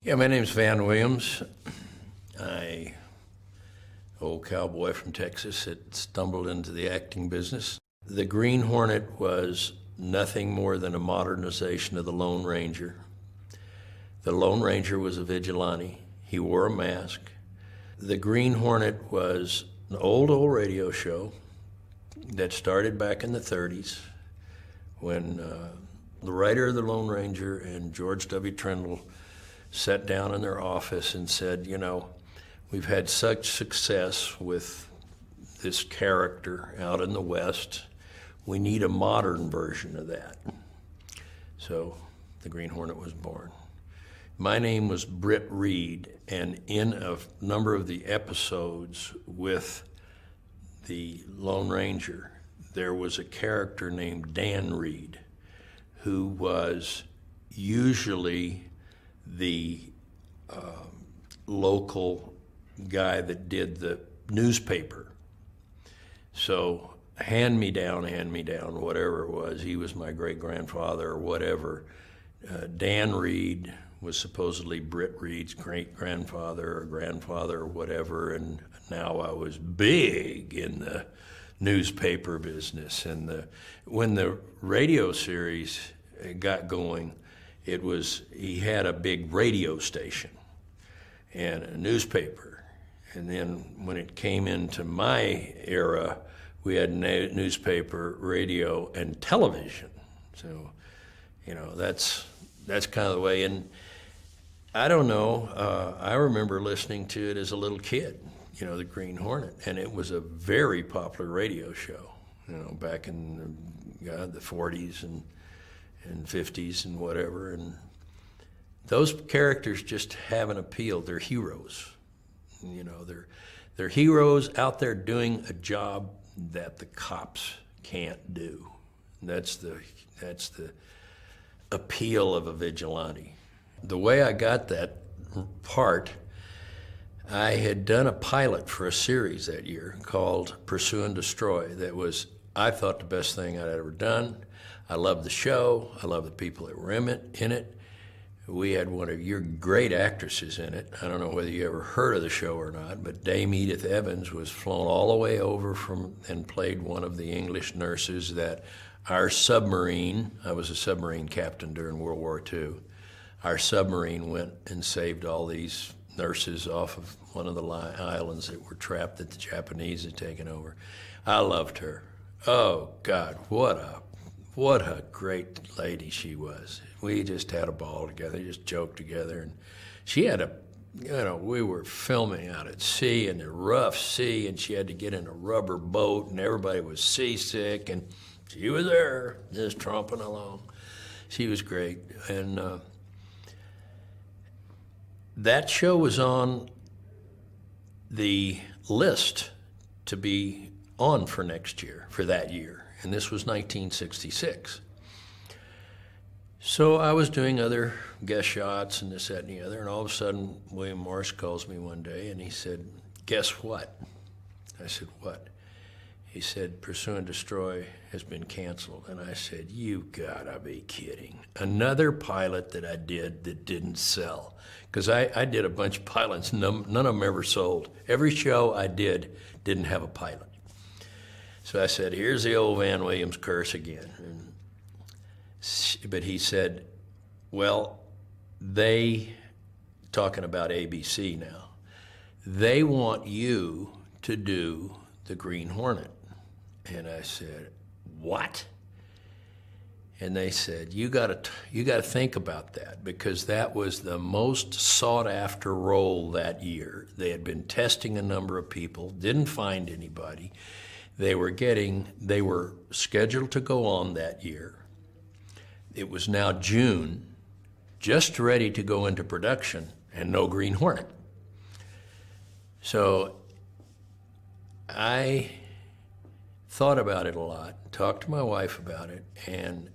Yeah, my name's Van Williams. Old cowboy from Texas that stumbled into the acting business. The Green Hornet was nothing more than a modernization of the Lone Ranger. The Lone Ranger was a vigilante. He wore a mask. The Green Hornet was an old radio show that started back in the 30s when the writer of the Lone Ranger and George W. Trindle sat down in their office and said, you know, we've had such success with this character out in the West. We need a modern version of that. So the Green Hornet was born. My name was Britt Reed, and in a number of the episodes with the Lone Ranger, there was a character named Dan Reed, who was usually the local guy that did the newspaper. So hand me down, whatever it was. He was my great-grandfather or whatever. Dan Reed was supposedly Britt Reed's great-grandfather or grandfather or whatever, and now I was big in the newspaper business. And when the radio series got going, he had a big radio station and a newspaper. And then when it came into my era, we had newspaper, radio, and television. So, you know, that's kind of the way. And I don't know, I remember listening to it as a little kid, you know, the Green Hornet. And it was a very popular radio show, you know, back in the 40s and 50s and whatever. And those characters just have an appeal. They're heroes. You know, they're heroes out there doing a job that the cops can't do. And that's the appeal of a vigilante. The way I got that part, I had done a pilot for a series that year called Pursue and Destroy that was, I thought, the best thing I'd ever done. I loved the show. I loved the people that were in it. We had one of your great actresses in it. I don't know whether you ever heard of the show or not, but Dame Edith Evans was flown all the way over and played one of the English nurses that our submarine, I was a submarine captain during World War II, our submarine went and saved all these nurses off of one of the islands that were trapped that the Japanese had taken over. I loved her. Oh, God, what a great lady she was. We just had a ball together, just joked together. And she had we were filming out at sea in the rough sea, and she had to get in a rubber boat, and everybody was seasick, and she was there, just tromping along. She was great. And that show was on the list to be on for next year, for that year. And this was 1966. So I was doing other guest shots and this, that, and the other, and all of a sudden William Morris calls me one day and he said, guess what? I said, what? He said, Pursue and Destroy has been canceled. And I said, you gotta be kidding. Another pilot that I did that didn't sell. Because I did a bunch of pilots, none of them ever sold. Every show I did didn't have a pilot. So I said, here's the old Van Williams curse again. But he said, well, talking about ABC now, they want you to do the Green Hornet. And I said, what? And they said, you gotta think about that, because that was the most sought after role that year. They had been testing a number of people, didn't find anybody. They were scheduled to go on that year. It was now June, just ready to go into production, and no Green Hornet. So I thought about it a lot, talked to my wife about it, and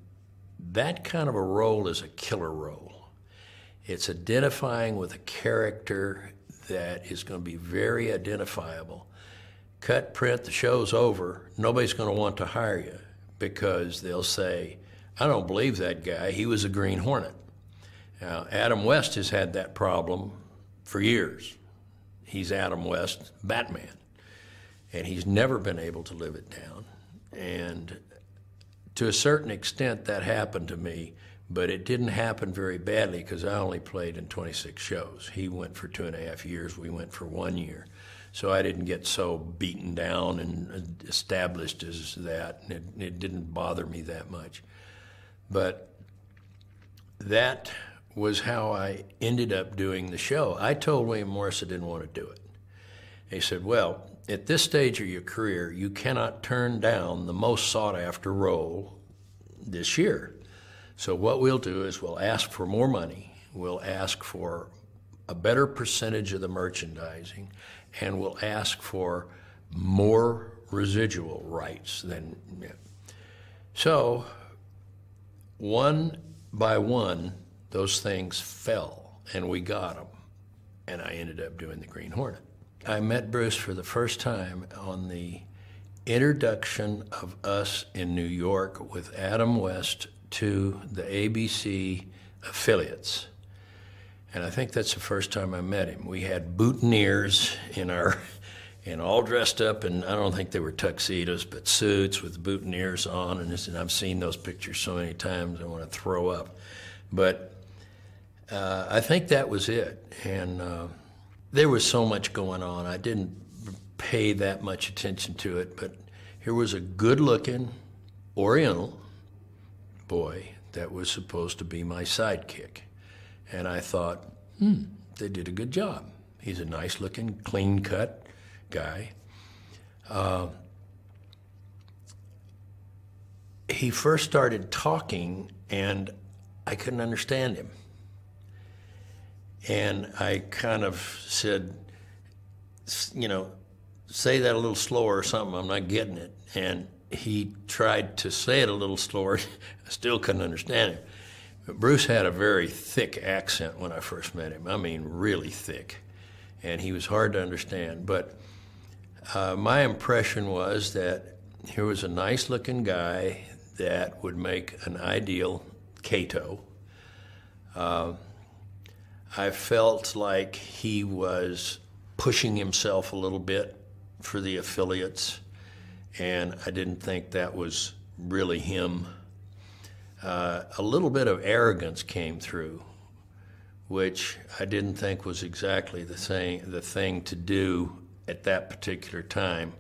that kind of a role is a killer role. It's identifying with a character that is going to be very identifiable. Cut, print, the show's over, nobody's going to want to hire you because they'll say, I don't believe that guy, he was a Green Hornet. Now, Adam West has had that problem for years. He's Adam West, Batman, and he's never been able to live it down. And to a certain extent, that happened to me, but it didn't happen very badly because I only played in 26 shows. He went for 2.5 years, we went for 1 year. So I didn't get so beaten down and established as that, and it didn't bother me that much. But that was how I ended up doing the show. I told William Morris I didn't want to do it. He said, well, at this stage of your career, you cannot turn down the most sought-after role this year. So what we'll do is we'll ask for more money, we'll ask for a better percentage of the merchandising, and we'll ask for more residual rights than... So, one by one, those things fell, and we got them, and I ended up doing the Green Hornet. I met Bruce for the first time on the introduction of us in New York with Adam West to the ABC affiliates. And I think that's the first time I met him. We had boutonnieres and all dressed up, and I don't think they were tuxedos, but suits with boutonnieres on, and I've seen those pictures so many times I want to throw up. But I think that was it, and there was so much going on. I didn't pay that much attention to it, but here was a good-looking Oriental boy that was supposed to be my sidekick. And I thought, they did a good job. He's a nice-looking, clean-cut guy. He first started talking, and I couldn't understand him. And I kind of said, you know, say that a little slower or something, I'm not getting it. And he tried to say it a little slower. I still couldn't understand him. But Bruce had a very thick accent when I first met him. I mean, really thick. And he was hard to understand. But my impression was that here was a nice-looking guy that would make an ideal Kato. I felt like he was pushing himself a little bit for the affiliates, and I didn't think that was really him. A little bit of arrogance came through, which I didn't think was exactly the thing to do at that particular time,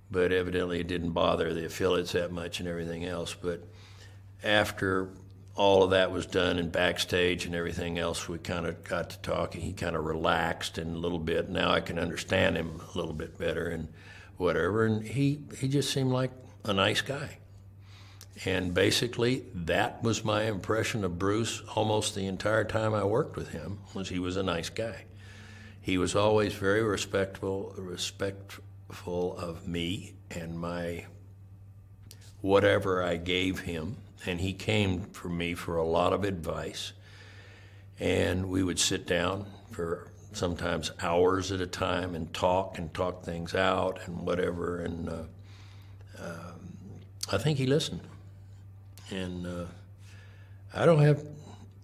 but evidently it didn't bother the affiliates that much and everything else. But after all of that was done and backstage and everything else, we kind of got to talking. He kind of relaxed in a little bit. Now I can understand him a little bit better and whatever. And he just seemed like a nice guy. And basically that was my impression of Bruce almost the entire time I worked with him, was he was a nice guy. He was always very respectful of me and my whatever I gave him. And he came for me for a lot of advice. And we would sit down for sometimes hours at a time and talk things out and whatever. And I think he listened. And I don't have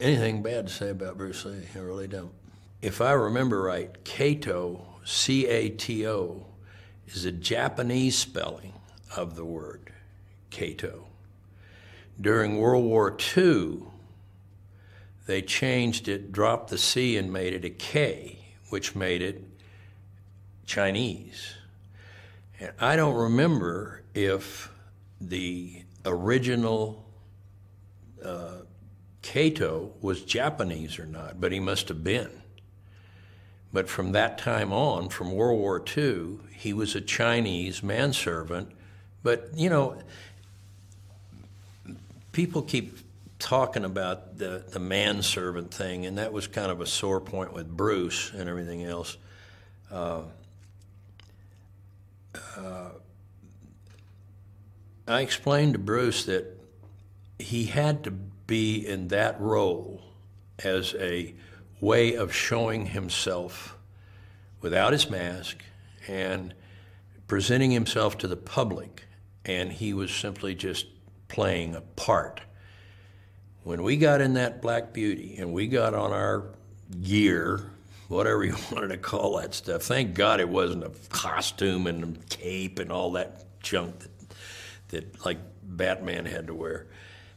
anything bad to say about Bruce Lee. I really don't. If I remember right, Kato, C-A-T-O, is a Japanese spelling of the word Kato. During World War II, they changed it, dropped the C and made it a K, which made it Chinese. And I don't remember if the original Kato was Japanese or not, but he must have been. But from that time on, from World War II, he was a Chinese manservant. But, you know, people keep talking about the manservant thing, and that was kind of a sore point with Bruce and everything else. I explained to Bruce that he had to be in that role as a way of showing himself without his mask and presenting himself to the public, and he was simply just playing a part. When we got in that Black Beauty and we got on our gear, whatever you wanted to call that stuff, thank God it wasn't a costume and a cape and all that junk that like Batman had to wear.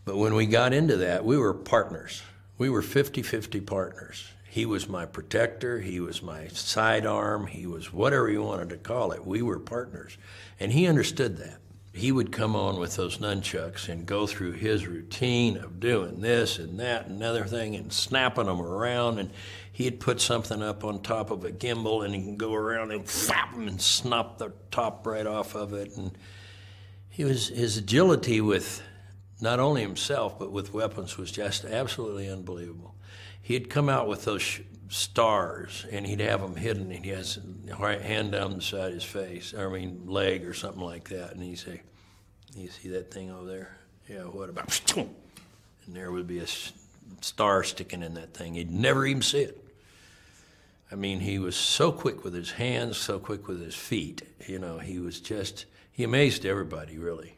But when we got into that, we were partners. We were 50-50 partners. He was my protector, he was my sidearm, he was whatever you wanted to call it. We were partners. And he understood that. He would come on with those nunchucks and go through his routine of doing this and that and another thing and snapping them around. And he'd put something up on top of a gimbal and he can go around and flap them and snap the top right off of it. And his agility with not only himself but with weapons was just absolutely unbelievable. He'd come out with those stars, and he'd have them hidden, and he has a right hand down the side of his face, leg or something like that, and he'd say, "You see that thing over there? Yeah, what about?" And there would be a star sticking in that thing. He'd never even see it. I mean, he was so quick with his hands, so quick with his feet. You know, he amazed everybody, really.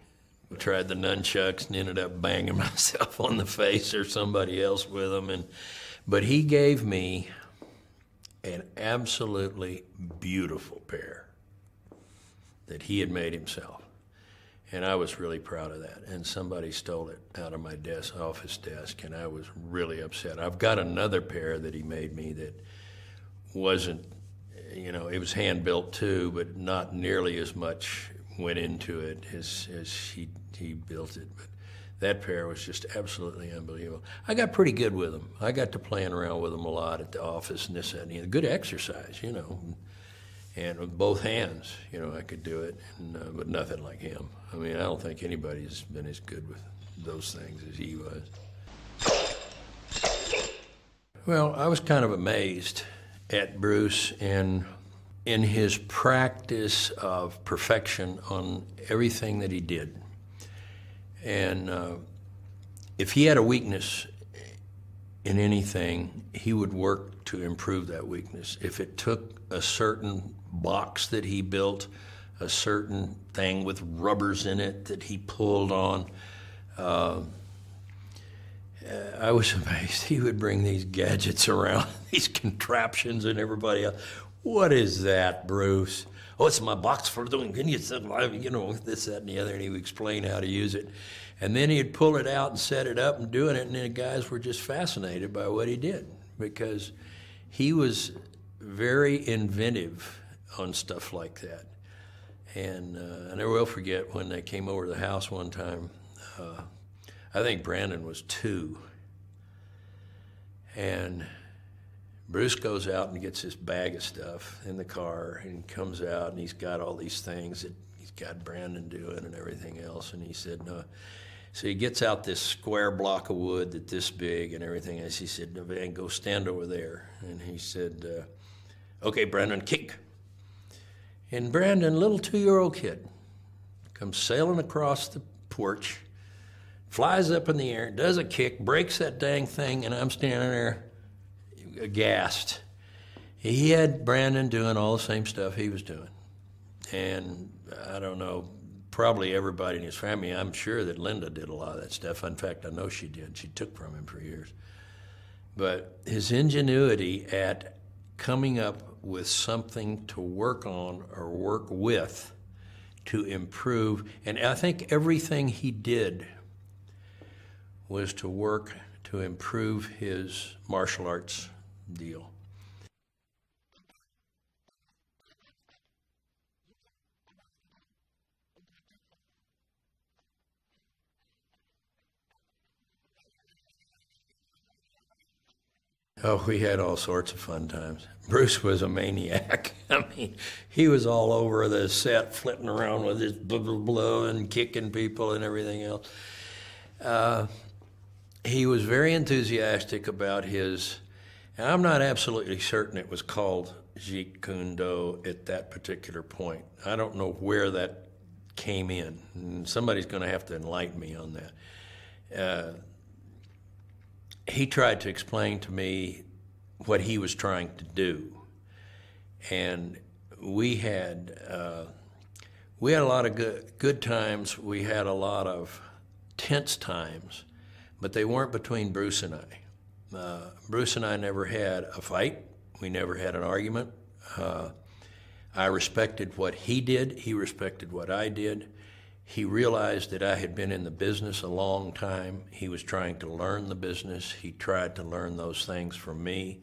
I tried the nunchucks and ended up banging myself on the face or somebody else with them, but he gave me an absolutely beautiful pair that he had made himself. And I was really proud of that. And somebody stole it out of my office desk, and I was really upset. I've got another pair that he made me that wasn't, it was hand-built too, but not nearly as much went into it as he built it. But that pair was just absolutely unbelievable. I got pretty good with them. I got to playing around with them a lot at the office and this, that, and the other. Good exercise, and with both hands, I could do it, but nothing like him. I mean, I don't think anybody's been as good with those things as he was. Well, I was kind of amazed at Bruce in his practice of perfection on everything that he did. And if he had a weakness in anything, he would work to improve that weakness. If it took a certain box that he built, a certain thing with rubbers in it that he pulled on, I was amazed. He would bring these gadgets around, these contraptions, and everybody else. "What is that, Bruce?" "Oh, it's my box for doing, this, that, and the other, and he would explain how to use it. And then he'd pull it out and set it up and doing it, and the guys were just fascinated by what he did because he was very inventive on stuff like that. And I never will forget when they came over to the house one time. I think Brandon was 2. And Bruce goes out and gets this bag of stuff in the car and comes out, and he's got all these things that he's got Brandon doing and everything else. And he said, "No." So he gets out this square block of wood that's this big and everything else. He said, "No, man, go stand over there." And he said, "Okay, Brandon, kick." And Brandon, little 2-year-old kid, comes sailing across the porch, flies up in the air, does a kick, breaks that dang thing, and I'm standing there aghast. He had Brandon doing all the same stuff he was doing. And I don't know, probably everybody in his family, I'm sure that Linda did a lot of that stuff. In fact, I know she did. She took from him for years. But his ingenuity at coming up with something to work on or work with to improve, and I think everything he did was to work to improve his martial arts deal. Oh, we had all sorts of fun times. Bruce was a maniac. I mean, he was all over the set, flitting around with his blah, blah, blah, and kicking people and everything else. He was very enthusiastic about his, and I'm not absolutely certain it was called Jeet Kune Do at that particular point. I don't know where that came in, and somebody's going to have to enlighten me on that. He tried to explain to me what he was trying to do, and we had a lot of good times. We had a lot of tense times, but they weren't between Bruce and I. Bruce and I never had a fight. We never had an argument. I respected what he did. He respected what I did. He realized that I had been in the business a long time. He was trying to learn the business. He tried to learn those things from me.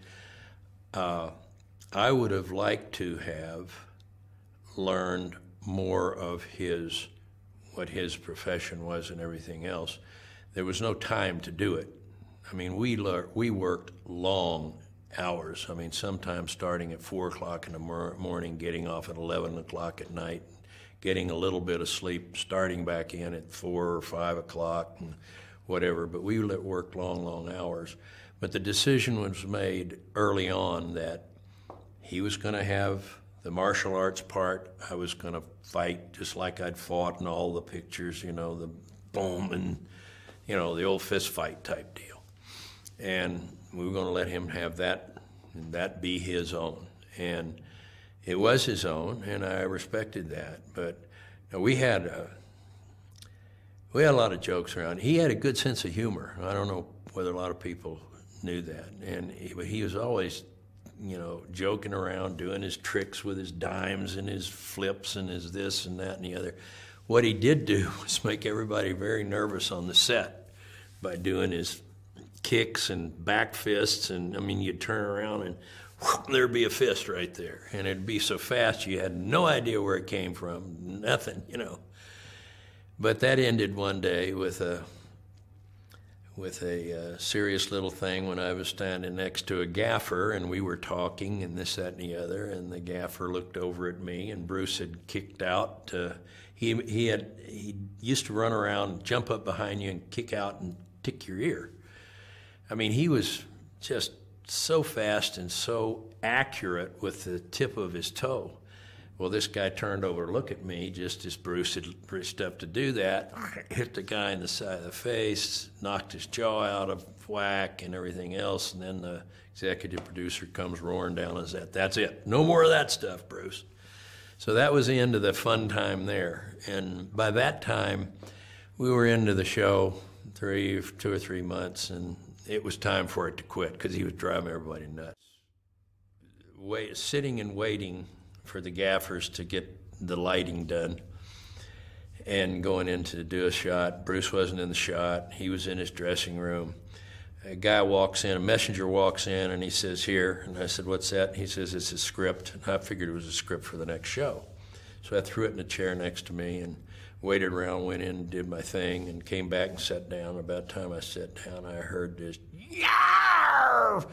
I would have liked to have learned more of what his profession was and everything else. There was no time to do it. I mean, we worked long hours. I mean, sometimes starting at 4 o'clock in the morning, getting off at 11 o'clock at night, getting a little bit of sleep, starting back in at 4 or 5 o'clock and whatever. But we worked long, long hours. But the decision was made early on that he was going to have the martial arts part. I was going to fight just like I'd fought in all the pictures, you know, the boom and, you know, the old fist fight type deal. And we were going to let him have that, and that be his own. And it was his own, and I respected that. But we had a lot of jokes around. He had a good sense of humor. I don't know whether a lot of people knew that. And he was always, you know, joking around, doing his tricks with his dimes and his flips and his this and that and the other. What he did do was make everybody very nervous on the set by doing his kicks and back fists. And I mean, you'd turn around and whoop, there'd be a fist right there. And it'd be so fast you had no idea where it came from, nothing, you know. But that ended one day with a serious little thing when I was standing next to a gaffer and we were talking and this, that, and the other, and the gaffer looked over at me and Bruce had kicked out. He used to run around, jump up behind you and kick out and tick your ear. I mean, he was just so fast and so accurate with the tip of his toe. Well, this guy turned over to look at me just as Bruce had reached up to do that, hit the guy in the side of the face, knocked his jaw out of whack and everything else, and then the executive producer comes roaring down and said, "That's it. No more of that stuff, Bruce." So that was the end of the fun time there. And by that time, we were into the show 2 or 3 months, and it was time for it to quit because he was driving everybody nuts. Sitting and waiting for the gaffers to get the lighting done and going in to do a shot. Bruce wasn't in the shot. He was in his dressing room. A guy walks in, a messenger walks in, and he says, "Here." And I said, "What's that?" And he says, "It's a script." And I figured it was a script for the next show. So I threw it in a chair next to me and waited around, went in and did my thing, and came back and sat down. About the time I sat down, I heard this "Yarr!"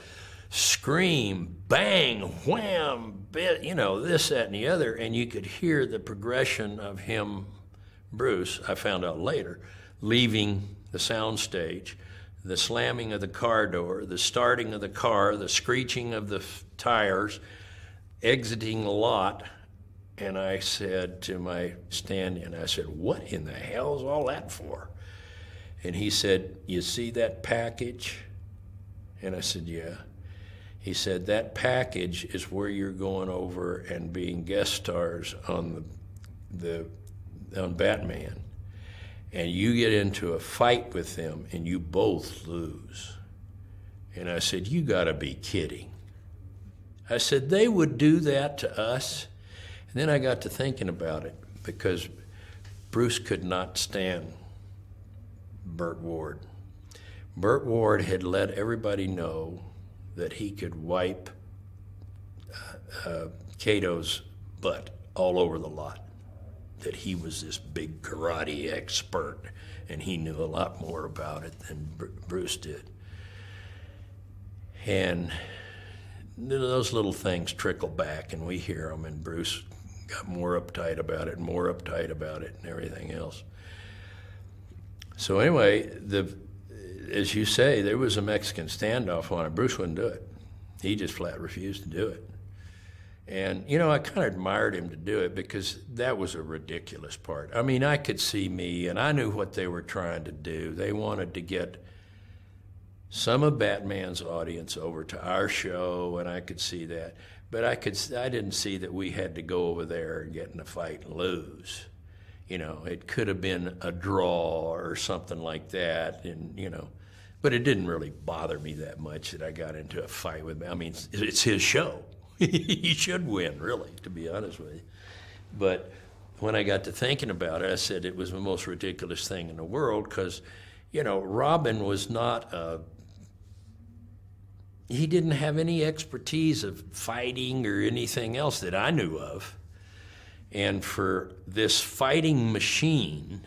scream, bang, wham, bit, you know, this, that, and the other, and you could hear the progression of him, Bruce, I found out later, leaving the sound stage, the slamming of the car door, the starting of the car, the screeching of the tires, exiting the lot. And I said to my stand-in, I said, "What in the hell is all that for?" And he said, "You see that package?" And I said, "Yeah." He said, "That package is where you're going over and being guest stars on on Batman. And you get into a fight with them and you both lose." And I said, "You gotta be kidding." I said, "They would do that to us?" And then I got to thinking about it because Bruce could not stand Burt Ward. Burt Ward had let everybody know that he could wipe Cato's butt all over the lot, that he was this big karate expert, and he knew a lot more about it than Bruce did. And those little things trickle back, and we hear them, and Bruce got more uptight about it, and everything else. So anyway, as you say, there was a Mexican standoff on it. Bruce wouldn't do it. He just flat refused to do it. And, you know, I kind of admired him to do it because that was a ridiculous part. I mean, I could see me, and I knew what they were trying to do. They wanted to get some of Batman's audience over to our show, and I could see that. But I didn't see that we had to go over there and get in a fight and lose. You know, it could have been a draw or something like that, and, you know. But it didn't really bother me that much that I got into a fight with him. I mean, it's his show. He should win, really, to be honest with you. But when I got to thinking about it, I said it was the most ridiculous thing in the world because, you know, Robin was not he didn't have any expertise of fighting or anything else that I knew of. And for this fighting machine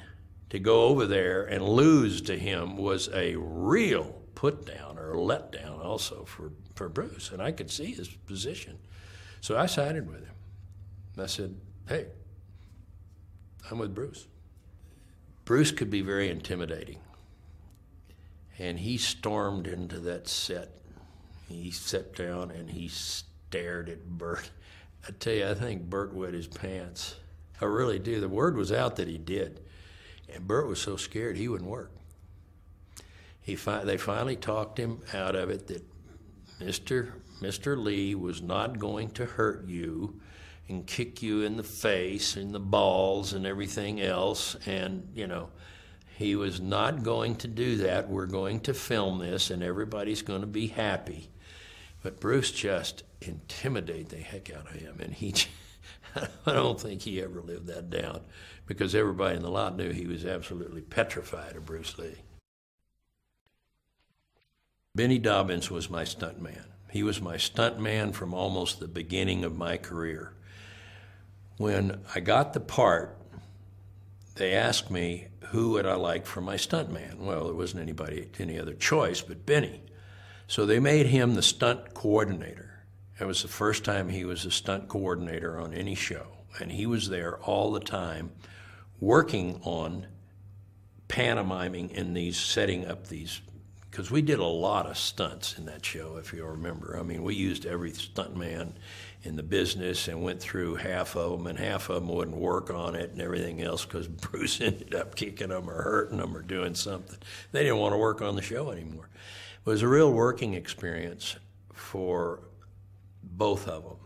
to go over there and lose to him was a real put down or letdown also for Bruce. And I could see his position. So I sided with him. I said, hey, I'm with Bruce. Bruce could be very intimidating. And he stormed into that set. He sat down and he stared at Bert. I tell you, I think Bert wet his pants. I really do. The word was out that he did. And Bert was so scared he wouldn't work. They finally talked him out of it that Mr. Lee was not going to hurt you and kick you in the face and the balls and everything else. And, you know, he was not going to do that. We're going to film this and everybody's going to be happy. But Bruce just intimidated the heck out of him. And I don't think he ever lived that down because everybody in the lot knew he was absolutely petrified of Bruce Lee. Benny Dobbins was my stuntman. He was my stuntman from almost the beginning of my career. When I got the part, they asked me who would I like for my stuntman. Well, there wasn't any other choice but Benny. So they made him the stunt coordinator. It was the first time he was a stunt coordinator on any show. And he was there all the time working on pantomiming in these, setting up these, because we did a lot of stunts in that show, if you remember. I mean, we used every stuntman in the business and went through half of them, and half of them wouldn't work on it and everything else because Bruce ended up kicking them or hurting them or doing something. They didn't want to work on the show anymore. It was a real working experience for both of them.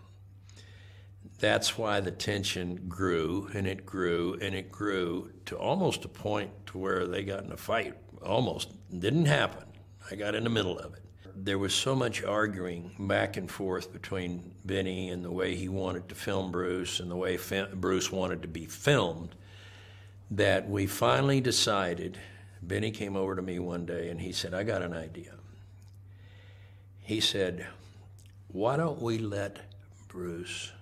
That's why the tension grew, and it grew, and it grew to almost a point to where they got in a fight. Almost. Didn't happen. I got in the middle of it. There was so much arguing back and forth between Benny and the way he wanted to film Bruce and the way Bruce wanted to be filmed that we finally decided. Benny came over to me one day and he said, I got an idea. He said, why don't we let Bruce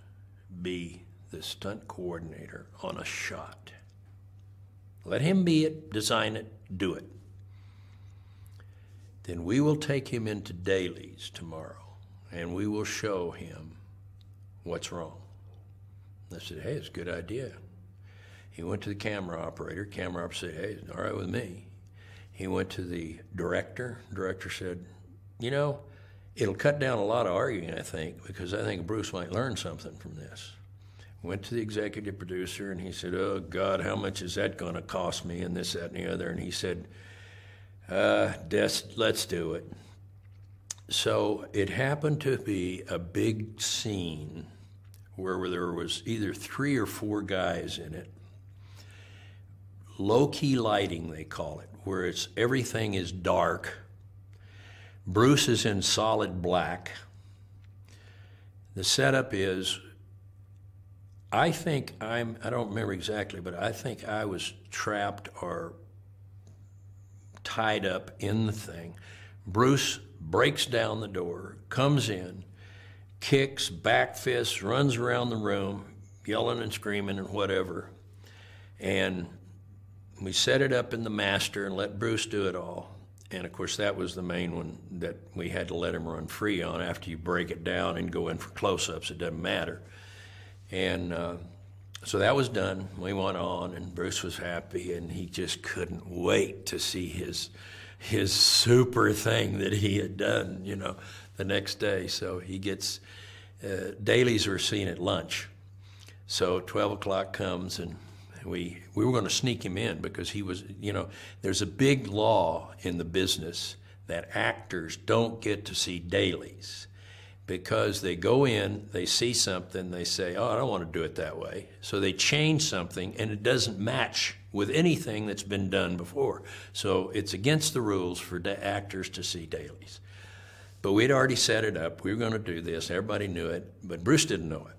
be the stunt coordinator on a shot? Let him be it, design it, do it. Then we will take him into dailies tomorrow and we will show him what's wrong. I said, hey, it's a good idea. He went to the camera operator. Camera operator said, hey, it's all right with me. He went to the director. Director said, you know, it'll cut down a lot of arguing, I think, because I think Bruce might learn something from this. Went to the executive producer, and he said, oh, God, how much is that going to cost me, and this, that, and the other? And he said, let's do it. So it happened to be a big scene where there was either 3 or 4 guys in it. Low-key lighting, they call it, where everything is dark. Bruce is in solid black. The setup is, I don't remember exactly, but I think I was trapped or tied up in the thing. Bruce breaks down the door, comes in, kicks, back fists, runs around the room, yelling and screaming and whatever. And we set it up in the master and let Bruce do it all. And of course, that was the main one that we had to let him run free on. After you break it down and go in for close-ups, it doesn't matter. And so that was done. We went on, and Bruce was happy, and he just couldn't wait to see his super thing that he had done, you know, the next day. So he gets, dailies are seen at lunch. So 12 o'clock comes, and we were going to sneak him in because he was, you know, there's a big law in the business that actors don't get to see dailies because they go in, they see something, they say, oh, I don't want to do it that way. So they change something and it doesn't match with anything that's been done before. So it's against the rules for actors to see dailies. But we'd already set it up. We were going to do this. Everybody knew it, but Bruce didn't know it.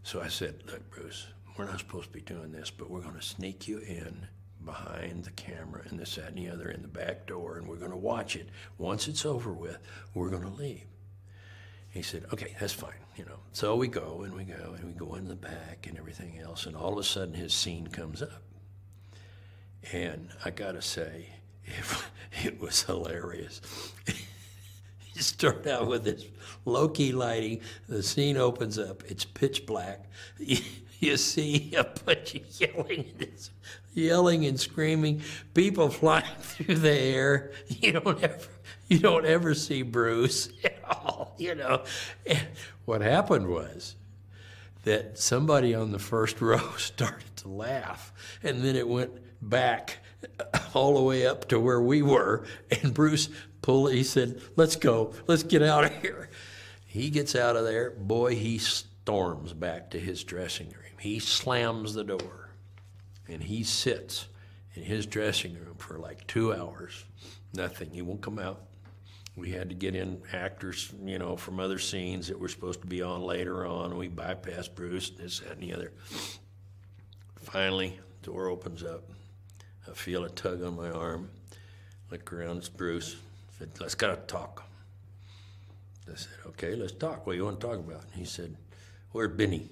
So I said, look, Bruce, we're not supposed to be doing this, but we're going to sneak you in behind the camera and this, that, and the other in the back door, and we're going to watch it. Once it's over with, we're going to leave. He said, okay, that's fine, you know. So we go, and we go in the back and everything else, and all of a sudden his scene comes up. And I got to say, it was hilarious. You start out with this low-key lighting, the scene opens up, it's pitch black. You see a bunch of yelling and screaming, people flying through the air. You don't ever see Bruce at all, you know. And what happened was that somebody on the first row started to laugh, and then it went back all the way up to where we were, and Bruce he said, let's go, let's get out of here. He gets out of there, boy, he storms back to his dressing room. He slams the door, and he sits in his dressing room for like 2 hours. Nothing, he won't come out. We had to get in actors, you know, from other scenes that were supposed to be on later on. We bypassed Bruce, this, that, and the other. Finally, the door opens up. I feel a tug on my arm. Look around, it's Bruce. I said, let's gotta talk. I said, okay, let's talk. What do you want to talk about? And he said, where's Benny?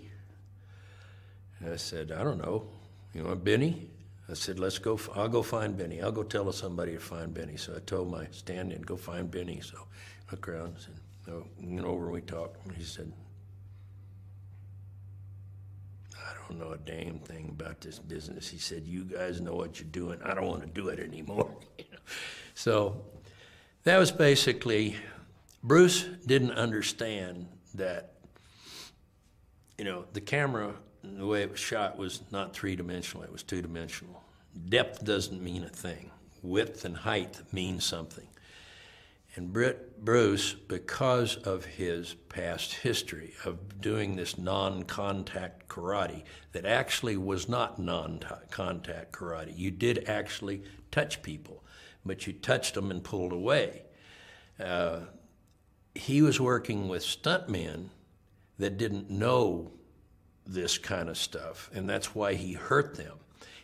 And I said, I don't know. You want Benny? I said, let's go. I'll go find Benny. I'll go tell somebody to find Benny. So I told my stand-in, go find Benny. So I looked around and said, oh, we went over and we talked. And he said, I don't know a damn thing about this business. He said, you guys know what you're doing. I don't want to do it anymore. You know? So that was basically, Bruce didn't understand that, you know, the camera, the way it was shot was not three-dimensional, it was two-dimensional. Depth doesn't mean a thing. Width and height mean something. And Bruce, because of his past history of doing this non-contact karate that actually was not non-contact karate, you did actually touch people, but you touched them and pulled away. He was working with stuntmen that didn't know this kind of stuff, and that's why he hurt them.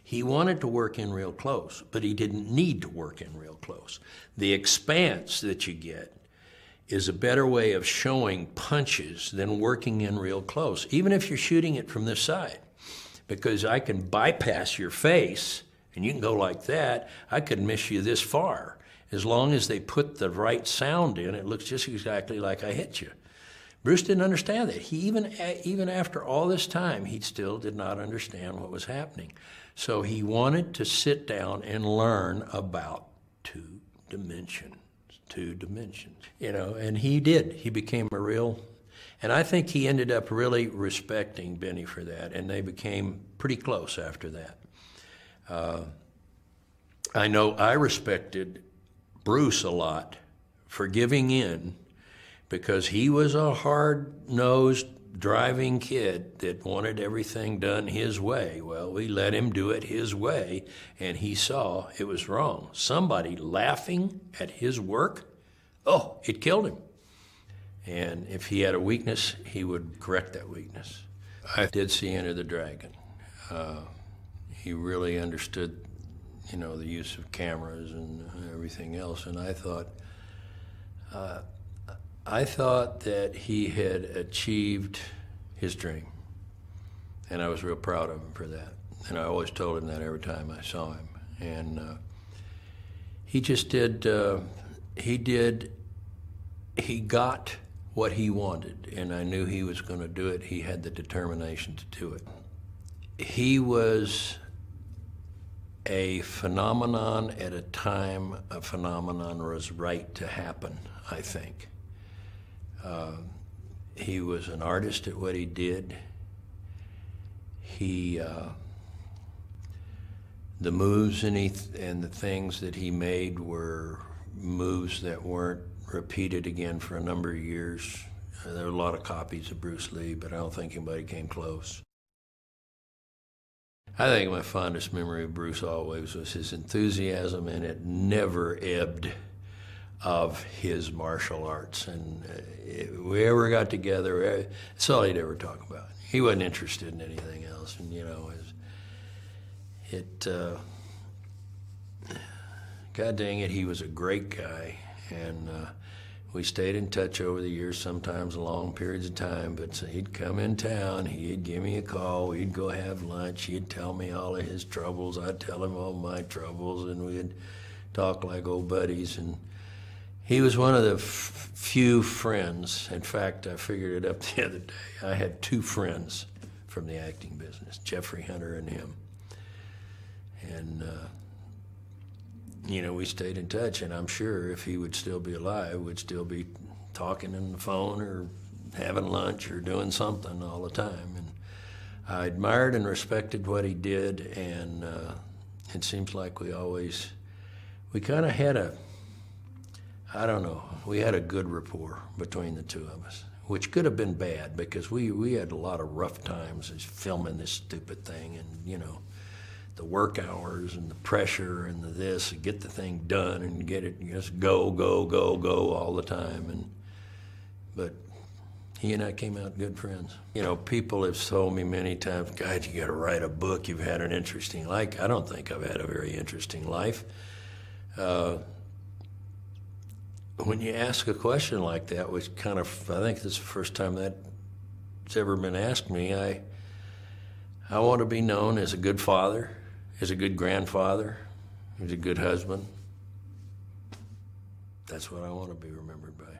He wanted to work in real close, but he didn't need to work in real close. The expanse that you get is a better way of showing punches than working in real close, even if you're shooting it from this side, because I can bypass your face, and you can go like that. I could miss you this far. As long as they put the right sound in, it looks just exactly like I hit you. Bruce didn't understand that. He even after all this time, he still did not understand what was happening. So he wanted to sit down and learn about two dimensions, you know, and he did. He became a real, and I think he ended up really respecting Benny for that, and they became pretty close after that. I know I respected Bruce a lot for giving in, because he was a hard-nosed driving kid that wanted everything done his way. Well, we let him do it his way, and he saw it was wrong. Somebody laughing at his work, oh, it killed him. And if he had a weakness, he would correct that weakness. I did see Enter the Dragon. He really understood, you know, the use of cameras and everything else, and I thought that he had achieved his dream, and I was real proud of him for that. And I always told him that every time I saw him. And he just did, he got what he wanted, and I knew he was going to do it. He had the determination to do it. He was a phenomenon at a time a phenomenon was right to happen, I think. He was an artist at what he did. The moves and the things that he made were moves that weren't repeated again for a number of years. There were a lot of copies of Bruce Lee, but I don't think anybody came close. I think my fondest memory of Bruce always was his enthusiasm, and it never ebbed, of his martial arts. And if we ever got together, that's all he'd ever talk about. He wasn't interested in anything else. And, you know, God dang it, he was a great guy. And we stayed in touch over the years, sometimes long periods of time, but so he'd come in town, he'd give me a call, we'd go have lunch, he'd tell me all of his troubles, I'd tell him all my troubles, and we'd talk like old buddies. And he was one of the few friends. In fact, I figured it up the other day. I had two friends from the acting business, Jeffrey Hunter and him. And, you know, we stayed in touch, and I'm sure if he would still be alive, we'd still be talking on the phone or having lunch or doing something all the time. And I admired and respected what he did, and it seems like we kind of had I don't know, we had a good rapport between the two of us, which could have been bad because we had a lot of rough times filming this stupid thing, and, you know, the work hours and the pressure and the this, and get the thing done and get it, just go all the time. But he and I came out good friends. You know, people have told me many times, God, you got to write a book. You've had an interesting life. I don't think I've had a very interesting life. When you ask a question like that, which kind of, I think this is the first time that's ever been asked me, I want to be known as a good father, as a good grandfather, as a good husband. That's what I want to be remembered by.